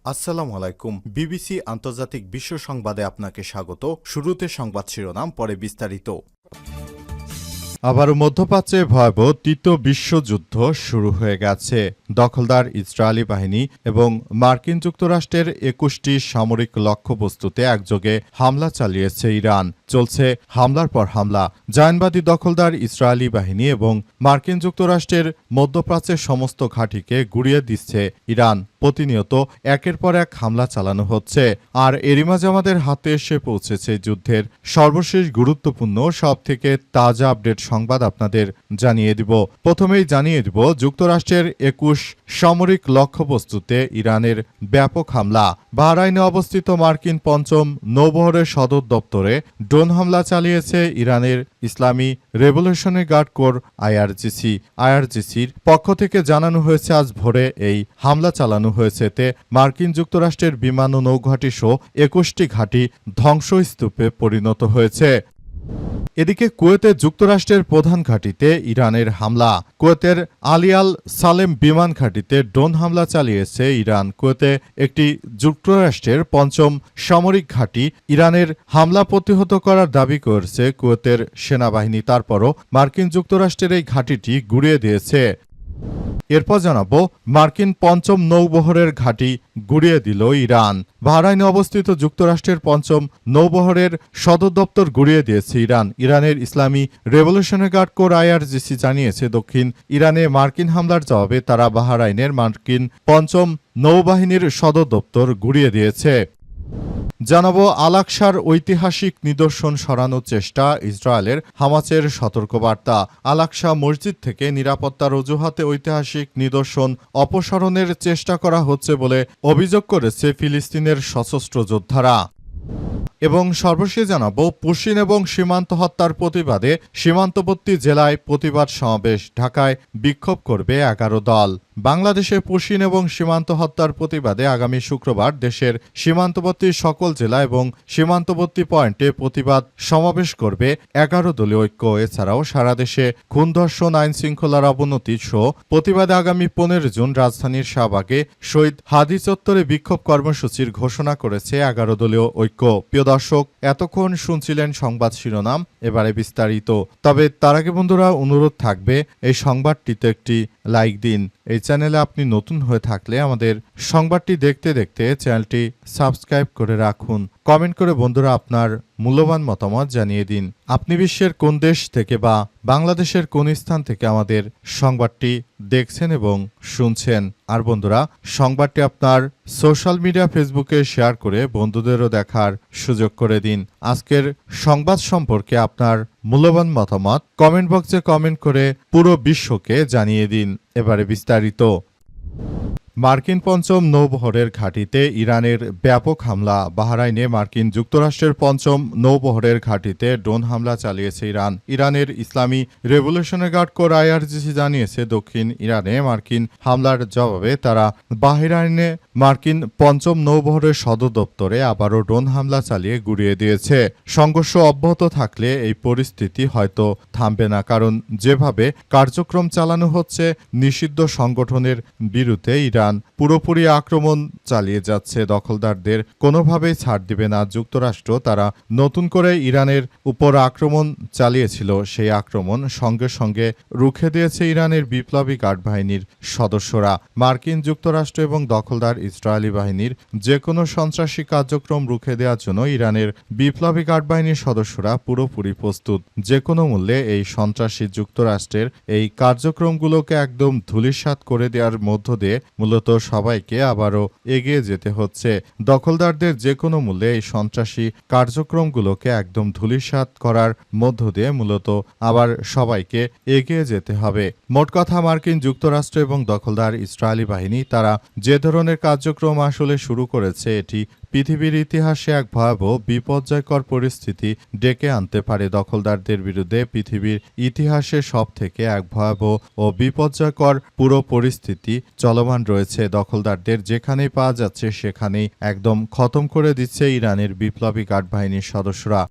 আসসালামু আলাইকুম। বিবিসি আন্তর্জাতিক বিশ্ব সংবাদে আপনাকে স্বাগত। শুরুতে সংবাদ শিরোনাম, পরে বিস্তারিত। আবারও মধ্যপ্রাচ্যে ভয়াবহ তৃতীয় বিশ্বযুদ্ধ শুরু হয়ে গেছে। দখলদার ইসরায়েলি বাহিনী এবং মার্কিন যুক্তরাষ্ট্রের ২১টি সামরিক লক্ষ্যবস্তুতে একযোগে হামলা চালিয়েছে ইরান। চলছে হামলার পর হামলা। জায়নবাদী দখলদার ইসরায়েলি বাহিনী এবং মার্কিন যুক্তরাষ্ট্রের মধ্যপ্রাচ্যের সমস্ত ঘাঁটিকে গুড়িয়ে দিচ্ছে ইরান। প্রতিনিয়ত একের পর এক হামলা চালানো হচ্ছে, আর এরই মাঝে আমাদের হাতে এসে পৌঁছেছে যুদ্ধের সর্বশেষ গুরুত্বপূর্ণ সবথেকে তাজা আপডেট সংবাদ আপনাদের জানিয়ে দিব। প্রথমেই জানিয়ে দিব যুক্তরাষ্ট্রের ২১ সামরিক লক্ষ্যবস্তুতে ইরানের ব্যাপক হামলা। বাহরাইনে অবস্থিত মার্কিন পঞ্চম নৌবহরের সদর দপ্তরে ড্রোন হামলা চালিয়েছে ইরানের ইসলামী রেভলিউশনারি গার্ড কোর আইআরজিসির পক্ষ থেকে জানানো হয়েছে আজ ভোরে এই হামলা চালানো হয়েছে। এতে মার্কিন যুক্তরাষ্ট্রের বিমান ও নৌঘাঁটি সহ ২১টি ঘাঁটি ধ্বংসস্তূপে পরিণত হয়েছে। এদিকে কুয়েতে যুক্তরাষ্ট্রের প্রধান ঘাঁটিতে ইরানের হামলা। কুয়েতের আলিয়াল সালেম বিমান ঘাঁটিতে ড্রোন হামলা চালিয়েছে ইরান। কুয়েতে একটি যুক্তরাষ্ট্রের পঞ্চম সামরিক ঘাঁটি ইরানের হামলা প্রতিহত করার দাবি করেছে কুয়েতের সেনাবাহিনী। তারপরও মার্কিন যুক্তরাষ্ট্রের এই ঘাঁটিটি গুড়িয়ে দিয়েছে। এরপর জানাবো মার্কিন পঞ্চম নৌবহরের ঘাঁটি গুড়িয়ে দিল ইরান। বাহরাইনে অবস্থিত যুক্তরাষ্ট্রের পঞ্চম নৌবহরের সদর দপ্তর গুড়িয়ে দিয়েছে ইরান। ইরানের ইসলামী রেভলিউশনারি গার্ড কোর আইআরজিসি জানিয়েছে দক্ষিণ ইরানে মার্কিন হামলার জবাবে তারা বাহরাইনের মার্কিন পঞ্চম নৌবাহিনীর সদর দপ্তর গুড়িয়ে দিয়েছে। জানাবো আল-আকসার ঐতিহাসিক নিদর্শন সরানোর চেষ্টা, ইসরায়েলের হামাসের সতর্কবার্তা। আল-আকসা মসজিদ থেকে নিরাপত্তার অজুহাতে ঐতিহাসিক নিদর্শন অপসারণের চেষ্টা করা হচ্ছে বলে অভিযোগ করেছে ফিলিস্তিনের সশস্ত্র যোদ্ধারা। এবং সর্বশেষ জানাবো পুশিন এবং সীমান্ত হত্যার প্রতিবাদে সীমান্তবর্তী জেলায় প্রতিবাদ সমাবেশ। ঢাকায় বিক্ষোভ করবে ১১ দল। বাংলাদেশে পুশিন এবং সীমান্ত হত্যার প্রতিবাদে আগামী শুক্রবার দেশের সীমান্তবর্তী সকল জেলা এবং সীমান্তবর্তী পয়েন্টে প্রতিবাদ সমাবেশ করবে ১১ দলীয় ঐক্য। এছাড়াও সারা দেশে খুন, ধর্ষণ, আইন শৃঙ্খলার অবনতি সহ প্রতিবাদে আগামী ১৫ জুন রাজধানীর শাহবাগে শহীদ হাদি চত্বরে বিক্ষোভ কর্মসূচির ঘোষণা করেছে ১১ দলীয় ঐক্য। প্রিয় দর্শক, এতক্ষণ শুনছিলেন সংবাদ শিরোনাম, এবারে বিস্তারিত। তবে তার আগে বন্ধুরা অনুরোধ থাকবে এই সংবাদটিতে একটি লাইক দিন। এই চ্যানেলে আপনি নতুন হয়ে থাকলে আমাদের সংবাদটি দেখতে দেখতে চ্যানেলটি সাবস্ক্রাইব করে রাখুন। কমেন্ট করে বন্ধুরা আপনার মূল্যবান মতামত জানিয়ে দিন। আপনি বিশ্বের কোন দেশ থেকে বা বাংলাদেশের কোন স্থান থেকে আমাদের সংবাদটি দেখছেন এবং শুনছেন। আর বন্ধুরা, সংবাদটি আপনার সোশ্যাল মিডিয়া ফেসবুকে শেয়ার করে বন্ধুদেরও দেখার সুযোগ করে দিন। আজকের সংবাদ সম্পর্কে আপনার মূল্যবান মতামত কমেন্ট বক্সে কমেন্ট করে পুরো বিশ্বকে জানিয়ে দিন। এবারে বিস্তারিত। মার্কিন পঞ্চম নৌবহরের ঘাঁটিতে ইরানের ব্যাপক হামলা। বাহরাইনে মার্কিন যুক্তরাষ্ট্রের পঞ্চম নৌবহরের ঘাঁটিতে ড্রোন হামলা চালিয়েছে ইরান। ইরানের ইসলামী রেভলিউশনারি গার্ড কোর আইআরজিসি জানিয়েছে দক্ষিণ ইরানে মার্কিন হামলার জবাবে তারা বাহরাইনে মার্কিন পঞ্চম নৌবহরের সদর দপ্তরে আবারও ড্রোন হামলা চালিয়ে গুড়িয়ে দিয়েছে। সংঘর্ষ অব্যাহত থাকলে এই পরিস্থিতি হয়তো থামবে না, কারণ যেভাবে কার্যক্রম চালানো হচ্ছে নিষিদ্ধ সংগঠনের বিরুদ্ধে ইরান পুরোপুরি আক্রমণ চালিয়ে যাচ্ছে। দখলদারদের কোনোভাবেই ছাড় দিবে না যুক্তরাষ্ট্র। তারা নতুন করে ইরানের উপর আক্রমণ চালিয়েছিল, সেই আক্রমণ সঙ্গে সঙ্গে রুখে দিয়েছে ইরানের বিপ্লবী গার্ড বাহিনীর সদস্যরা। মার্কিন যুক্তরাষ্ট্র এবং দখলদার ইসরায়েলি বাহিনীর যে কোনো সন্ত্রাসী কার্যক্রম রুখে দেওয়ার জন্য ইরানের বিপ্লবী গার্ড বাহিনীর সদস্যরা পুরোপুরি প্রস্তুত। যে কোনো মূল্যে এই সন্ত্রাসী যুক্তরাষ্ট্রের এই কার্যক্রমগুলোকে একদম ধূলিসাৎ করে দেওয়ার মধ্য দিয়ে মূলত সবাইকে আবারও এগিয়ে যেতে হচ্ছে। দখলদারদের যে কোনো মূল্যে এই সন্ত্রাসী কার্যক্রমগুলোকে একদম ধূলিসাৎ করার মধ্য দিয়ে মূলত আবার সবাইকে এগিয়ে যেতে হবে। মোট কথা, মার্কিন যুক্তরাষ্ট্র এবং দখলদার ইসরায়েলি বাহিনী তারা যে ধরনের কার্যক্রম আসলে শুরু করেছে, এটি পৃথিবীর ইতিহাসে এক ভয়াবহ বিপর্যয়কর পরিস্থিতি ডেকে আনতে পারে। দখলদারদের বিরুদ্ধে পৃথিবীর ইতিহাসে সবথেকে এক ভয়াবহ ও বিপর্যয়কর পুরো পরিস্থিতি চলমান রয়েছে। দখলদারদের যেখানেই পাওয়া যাচ্ছে সেখানেই একদম খতম করে দিচ্ছে ইরানের বিপ্লবী গার্ড বাহিনীর সদস্যরা।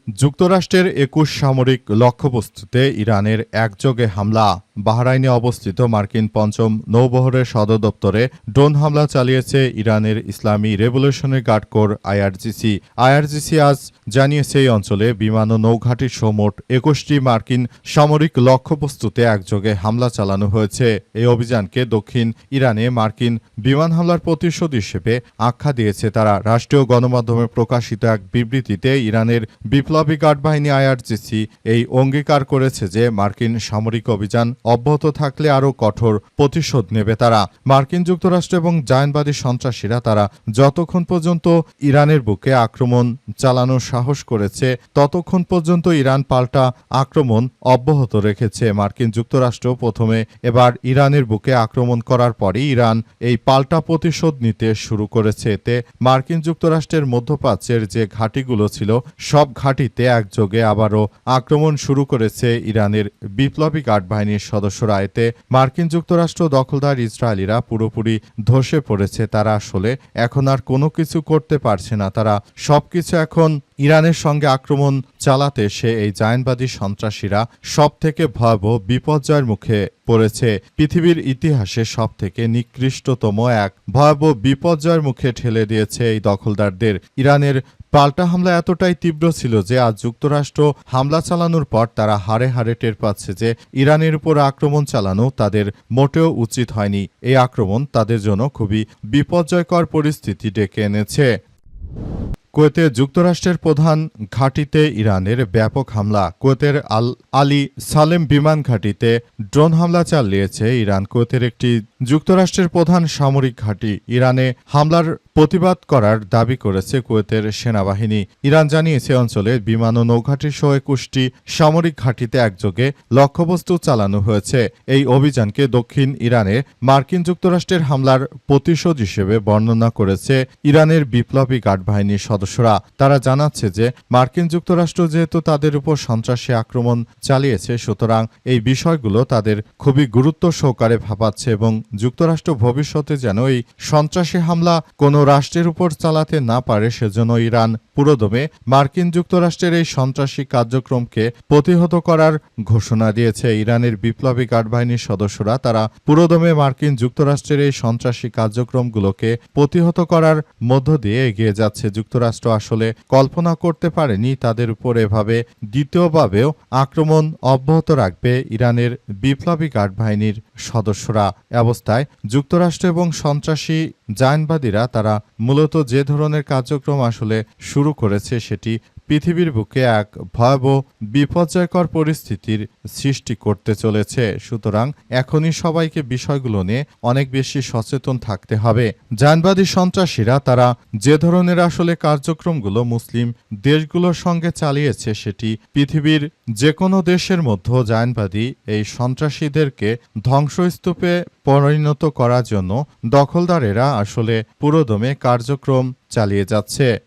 যুক্তরাষ্ট্রের ২১ সামরিক লক্ষ্যবস্তুতে ইরানের একযোগে হামলা। বাহরাইনে অবস্থিত মার্কিন পঞ্চম নৌবহরের সদর দপ্তরে ড্রোন হামলা চালিয়েছে ইরানের ইসলামী revolutionary guard corps IRGC. IRGC আজ জানিয়েছে এই অঞ্চলে বিমান ও নৌঘাঁটির সহ মোট ২১টি মার্কিন সামরিক লক্ষ্যবস্তুতে একযোগে হামলা চালানো হয়েছে। এই অভিযানকে দক্ষিণ ইরানে মার্কিন বিমান হামলার প্রতিশোধ হিসেবে আখ্যা দিয়েছে তারা। রাষ্ট্রীয় গণমাধ্যমে প্রকাশিত এক বিবৃতিতে ইরানের বিপ্লবী গার্ড বাহিনী আইআরজিসি এই অঙ্গীকার করেছে যে মার্কিন সামরিক অভিযান অব্যাহত থাকলে আরও কঠোর প্রতিশোধ নেবে তারা। মার্কিন যুক্তরাষ্ট্র এবং জায়নবাদী সন্ত্রাসীরা তারা যতক্ষণ পর্যন্ত ইরানের বুকে আক্রমণ চালানোর সাহস করেছে ততক্ষণ পর্যন্ত ইরান পাল্টা আক্রমণ অব্যাহত রেখেছে। মার্কিন যুক্তরাষ্ট্র প্রথমে এবার ইরানের বুকে আক্রমণ করার পরই ইরান এই পাল্টা প্রতিশোধ নিতে শুরু করেছে। এতে মার্কিন যুক্তরাষ্ট্রের মধ্যপ্রাচ্যের যে ঘাঁটিগুলো ছিল সব ঘাঁটিতে একযোগে আবারও আক্রমণ শুরু করেছে ইরানের বিপ্লবী গার্ড বাহিনীর সদস্যরা। এতে মার্কিন যুক্তরাষ্ট্র দখলদার ইসরায়েলিরা পুরোপুরি ধসে পড়েছে। তারা আসলে এখন আর কোনো কিছু করতে পারছে না। তারা সবকিছু এখন ইরানের সঙ্গে আক্রমণ চালাতে সে এই জায়নবাদী সন্ত্রাসীরা সবথেকে ভয়াবহ বিপর্যয়ের মুখে পড়েছে। পৃথিবীর ইতিহাসে সবথেকে নিকৃষ্টতম এক ভয়াবহ বিপর্যয়ের মুখে ঠেলে দিয়েছে এই দখলদারদের। ইরানের পাল্টা হামলা এতটাই তীব্র ছিল যে আজ যুক্তরাষ্ট্র হামলা চালানোর পর তারা হাড়ে হাড়ে টের পাচ্ছে যে ইরানের উপর আক্রমণ চালানো তাদের মোটেও উচিত হয়নি। এই আক্রমণ তাদের জন্য খুবই বিপর্যয়কর পরিস্থিতি ডেকে এনেছে। কুয়েতে যুক্তরাষ্ট্রের প্রধান ঘাঁটিতে ইরানের ব্যাপক হামলা। কুয়েতের আলী সালেম বিমান ঘাঁটিতে ড্রোন হামলা চালিয়েছে ইরান। কুয়েতের একটি যুক্তরাষ্ট্রের প্রধান সামরিক ঘাঁটি ইরানে হামলার প্রতিবাদ করার দাবি করেছে কুয়েতের সেনাবাহিনী। ইরান জানিয়েছে অঞ্চলের বিমান ও নৌঘাঁটির সহ ২১টি সামরিক ঘাঁটিতে একযোগে লক্ষ্যবস্তু চালানো হয়েছে। এই অভিযানকে দক্ষিণ ইরানে মার্কিন যুক্তরাষ্ট্রের হামলার প্রতিশোধ হিসেবে বর্ণনা করেছে ইরানের বিপ্লবী গার্ড বাহিনীর সদস্যরা। তারা জানাচ্ছে যে মার্কিন যুক্তরাষ্ট্র যেহেতু তাদের উপর সন্ত্রাসী আক্রমণ চালিয়েছে সুতরাং এই বিষয়গুলো তাদের খুবই গুরুত্ব সহকারে ভাবাচ্ছে এবং যুক্তরাষ্ট্র ভবিষ্যতে যেন এই সন্ত্রাসী হামলা কোনো রাষ্ট্রের উপর চালাতে না পারে সেজন্য ইরান পুরোদমে মার্কিন যুক্তরাষ্ট্রের এই সন্ত্রাসী কার্যক্রমকে প্রতিহত করার ঘোষণা দিয়েছে। ইরানের বিপ্লবী গার্ড বাহিনীর সদস্যরা তারা পুরোদমে মার্কিন যুক্তরাষ্ট্রের এই সন্ত্রাসী কার্যক্রমগুলোকে প্রতিহত করার মধ্য দিয়ে এগিয়ে যাচ্ছে। যুক্তরাষ্ট্র আসলে কল্পনা করতে পারেনি তাদের উপর এভাবে দ্বিতীয়ভাবেও আক্রমণ অব্যাহত রাখবে ইরানের বিপ্লবী গার্ড বাহিনীর সদস্যরা। অবস্থায় যুক্তরাষ্ট্র এবং সন্ত্রাসী জায়নবাদীরা তারা মূলত যে ধরনের কার্যক্রম আসলে শুরু করেছে সেটি পৃথিবীর বুকে এক ভয়াবহ বিপর্যয়কর পরিস্থিতির সৃষ্টি করতে চলেছে। সুতরাং এখনই সবাইকে বিষয়গুলো নিয়ে অনেক বেশি সচেতন থাকতে হবে। জায়নবাদী সন্ত্রাসীরা তারা যে ধরনের আসলে কার্যক্রমগুলো মুসলিম দেশগুলোর সঙ্গে চালিয়েছে সেটি পৃথিবীর যে কোনো দেশের মধ্যে জায়নবাদী এই সন্ত্রাসীদেরকে ধ্বংসস্তূপে পরিণত করার জন্য দখলদারেরা আসলে পুরোদমে কার্যক্রম চালিয়ে যাচ্ছে।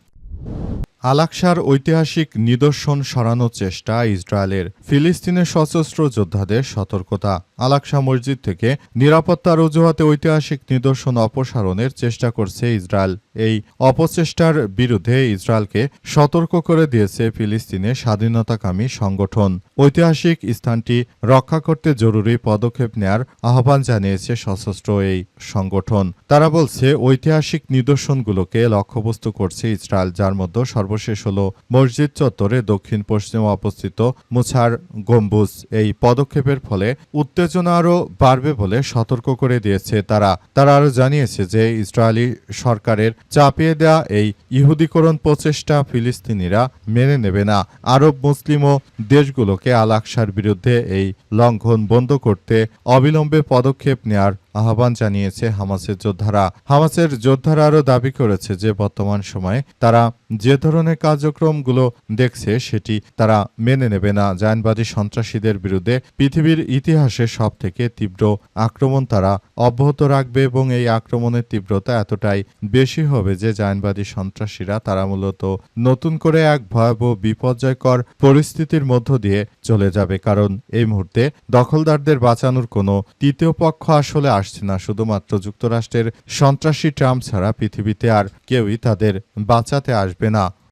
আল-আকসার ঐতিহাসিক নিদর্শন সরানোর চেষ্টা ইসরায়েলের। ফিলিস্তিনের সশস্ত্র যোদ্ধাদের সতর্কতা। আল-আকসা মসজিদ থেকে নিরাপত্তার অজুহাতে ঐতিহাসিক নিদর্শন অপসারণের চেষ্টা করছে ইসরায়েল। এই অপচেষ্টার বিরুদ্ধে ইসরায়েলকে সতর্ক করে দিয়েছে ফিলিস্তিনের স্বাধীনতাকামী সংগঠন। ঐতিহাসিক স্থানটি রক্ষা করতে জরুরি পদক্ষেপ নেয়ার আহ্বান জানিয়েছে সশস্ত্র এই সংগঠন। তারা বলছে ঐতিহাসিক নিদর্শনগুলোকে লক্ষ্যবস্তু করছে ইসরায়েল, যার মধ্যে সর্বশেষ হল মসজিদ চত্বরে দক্ষিণ পশ্চিমে অবস্থিত মুছার গম্বুজ। এই পদক্ষেপের ফলে উত্তেজনা আরও বাড়বে বলে সতর্ক করে দিয়েছে তারা। আরও জানিয়েছে যে ইসরায়েলি সরকারের চাপিয়ে দেয়া এই ইহুদিকরণ প্রচেষ্টা ফিলিস্তিনিরা মেনে নেবে না। আরব মুসলিম ও দেশগুলোকে আল-আকসার বিরুদ্ধে এই লঙ্ঘন বন্ধ করতে অবিলম্বে পদক্ষেপ নেয়ার আহ্বান জানিয়েছে হামাসের যোদ্ধারা আরও দাবি করেছে যে বর্তমান সময়ে তারা যে ধরনের কার্যক্রমগুলো দেখছে সেটি তারা মেনে নেবে না। জায়নবাদী সন্ত্রাসীদের বিরুদ্ধে পৃথিবীর ইতিহাসে সবথেকে তীব্র আক্রমণ তারা অব্যাহত রাখবে এবং এই আক্রমণের তীব্রতা এতটাই বেশি হবে যে জায়নবাদী সন্ত্রাসীরা তারা মূলত নতুন করে এক ভয়াবহ বিপর্যয়কর পরিস্থিতির মধ্য দিয়ে চলে যাবে। কারণ এই মুহূর্তে দখলদারদের বাঁচানোর কোনো তৃতীয় পক্ষ আসলে আসছে না। শুধুমাত্র যুক্তরাষ্ট্রের সন্ত্রাসী ট্রাম্প ছাড়া পৃথিবীতে আর কেউই তাদের বাঁচাতে আসবে না।